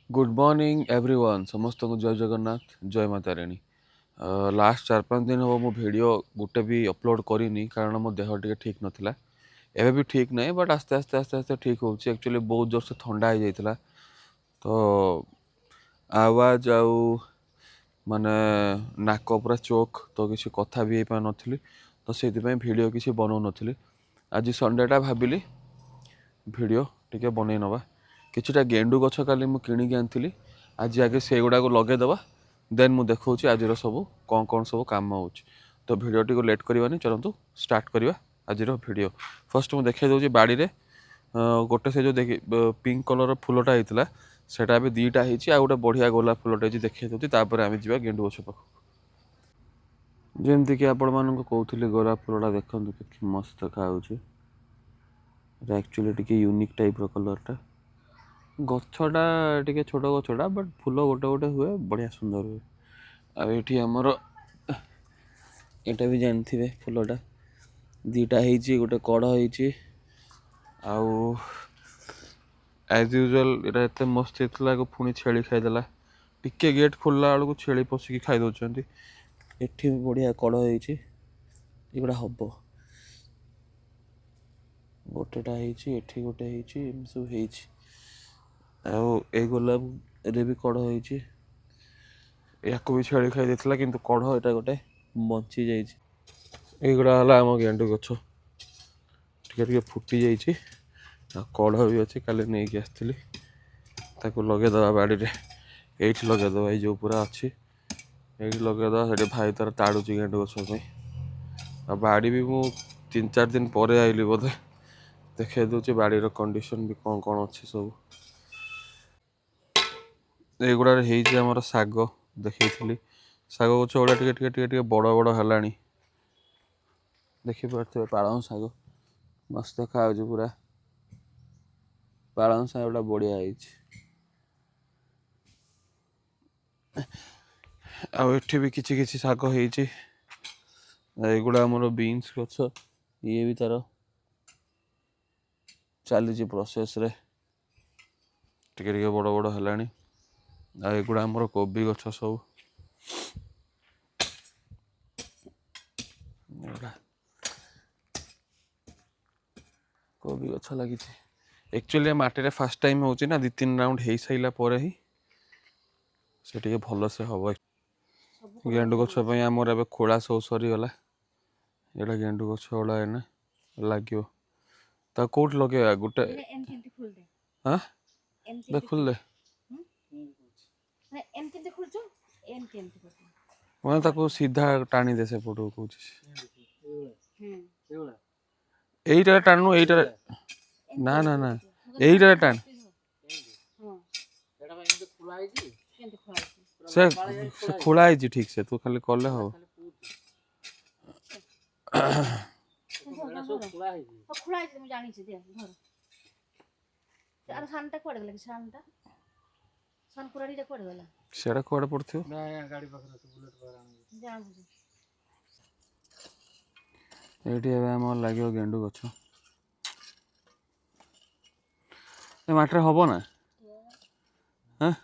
Good morning everyone समस्त को जय जगन्नाथ जय माता रानी। लास्ट 4-5 दिन हम मो वीडियो गोटे भी अपलोड करनी कारण मो देह टे ठीक नाला। एवं भी ठीक नहीं बट आस्ते आस्ते आस्ते आस्ते ठीक हो एक्चुअली बहुत जोर से ठंडा हो जाता तो आवाज आउ माने नाक पूरा चोक तो किसी कथा भी हो पार नी तो से वीडियो किसी बनाऊ नी। आज संडेटा भाविली वीडियो टिके बनई नवा किछटा गेंडु गछ काली मु किणिकी आनी आज आगे से गुड़ा को लगेदबा देन मु देखा आज सब कौन सब कम हो तो भिडटी को लेट करवानी चलतु स्टार्ट करवा आज वीडियो। फर्स्ट मुझे देखा दूसरी बाड़ी रे गोटे से जो देखी पिंक कलर फुलटा होता सेटा भी दीटा हो गोटे बढ़िया गोलाप फुलटे देखा दूसरी आम जा गेंडु गछ पाख जमीक आपण मानक कहते गोलाप फुलटा देखते कि मस्त देखा एक्चुअली टी यूनिक टाइप कलरटा गछटा टे छोट गछटा बट फुल गोटे गोटे हुए बढ़िया सुंदर हुए। आठी आमर यहाँ भी जानते फुलटा दीटा हो गोटे कढ़ हो एज यूजुअल यहाँ एत मस्त होता पुणी छेली खाईदेला टिके गेट खोलला बेलू छेली पशिकी खाई दौरान एठी भी बढ़िया कढ़ होगा हम गोटेटा एठी गोटे सब हो गोलाप रे भी कढ़ हो या भी छेली खाई देता कि कढ़ यहाँ गोटे बंची जाइगुड़ा आम गेंडु गछ टे फुटी जाइए कढ़ भी अच्छे काली नहीं कि आसती लगेदे बाड़ी में ये लगेदे ये जो पूरा अच्छी ये लगेदे से भाई तार ताड़ुची गेंडु गछ बाड़ी भी मु 3-4 दिन पर आइली बोधे देखे दूसरी बाड़ीर कंडीशन भी कौन कौन अच्छी सब युड़ा होमर शाग देखी शाग गछ गुड़ा टे बड़ बड़ है देखिपे पालंग शाग मस्त देखा पूरा पालंग शाग गुड़ा बढ़िया आठी भी किसी किसी शाग होगुड़ा आमर बीन्स गछ ये भी तार चली प्रोसेस रे टे बड़ बड़ है एगुड़ा आमर कोबी गछ सब कोबी गछ लगी एक्चुअली माटी फास्ट टाइम हो 2-3 राउंड हो सारा पर ही से भल से हम गेंडु गछ आमर ए खोला सब सरीगला ये गेंडु गछ गुड़ा एने लगे कौट लगे गोटे हाँ खोल दे मैं सीधा टाणी दे से पटू कौन यहीटा टाणु यहीटा ना ना ना यहीटा टाण से खोला ठीक से तू खाली कले हो सेटा कुआड़े पड़थि ये लगे गेंडु गछ माटी हम ना हाँ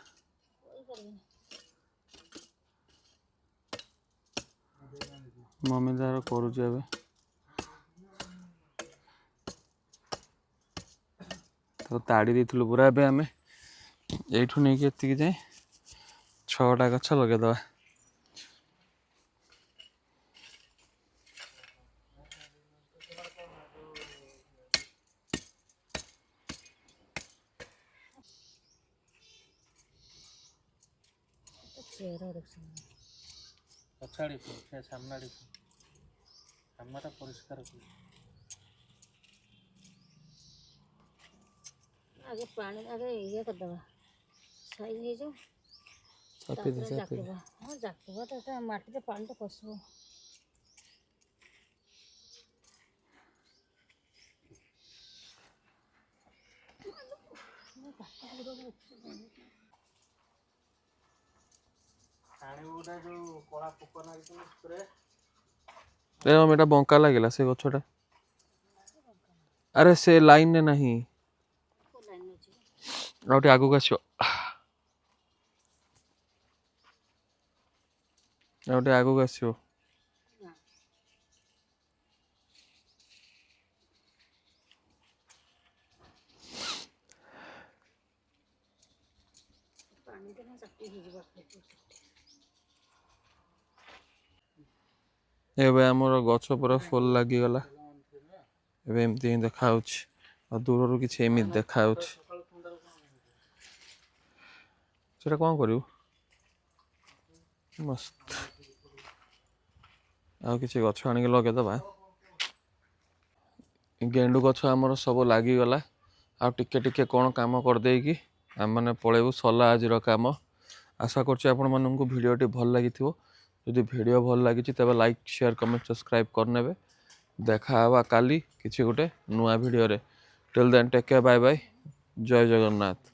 मम्मी तार करुचे तो ताड़ी देलु पूरा ए आम यू नहीं कि जाए 6टा गछ लगेदवा आगे पानी आगे ये कर दबा साइज हे जो चापी दे हां जाके तो माटी रे पानी तो पसबो मेटा बंका लगे से गछटा अरे से लाइन ने नहीं आगे आस ଆଉ ଟିକେ ଆଗକୁ ଆସିବ। ନା ପାଣି ଦେଲେ ଚାପି ହେଇଯିବ। ଏବେ ଆମର ଗଛ ପୁରା ଫୁଲ ଲାଗିଗଲା। ଏବେ ଏମିତି ହିଁ ଦେଖାଯାଉଛି ଆଉ ଦୂରରୁ କିଛି ଏମିତି ଦେଖାଯାଉଛି। ସେଟା କ'ଣ କରିବୁ? ମସ୍ତ। ଆଉ କିଛି ଗଛ ଆଣିକି ଲଗେଇଦବା। ଗେଣ୍ଡୁ ଗଛ ଆମର ସବୁ ଲାଗିଗଲା। ଆଉ ଟିକେ ଟିକେ କ'ଣ କାମ କରିଦେଇକି ଆମେମାନେ ପଳେଇବୁ। ସରିଲା ଆଜିର କାମ। ଆଶା କରୁଛି ଆପଣମାନଙ୍କୁ ଭିଡ଼ିଓଟି ଭଲ ଲାଗିଥିବ। ଯଦି ଭିଡ଼ିଓ ଭଲ ଲାଗିଛି ତେବେ ଲାଇକ୍ ସେୟାର କମେଣ୍ଟ ସବସ୍କ୍ରାଇବ୍ କରିନେବେ। ଦେଖା ହେବା କାଲି କିଛି ଗୋଟେ ନୂଆ ଭିଡ଼ିଓରେ। Till then take care, bye bye, ଜୟ ଜଗନ୍ନାଥ।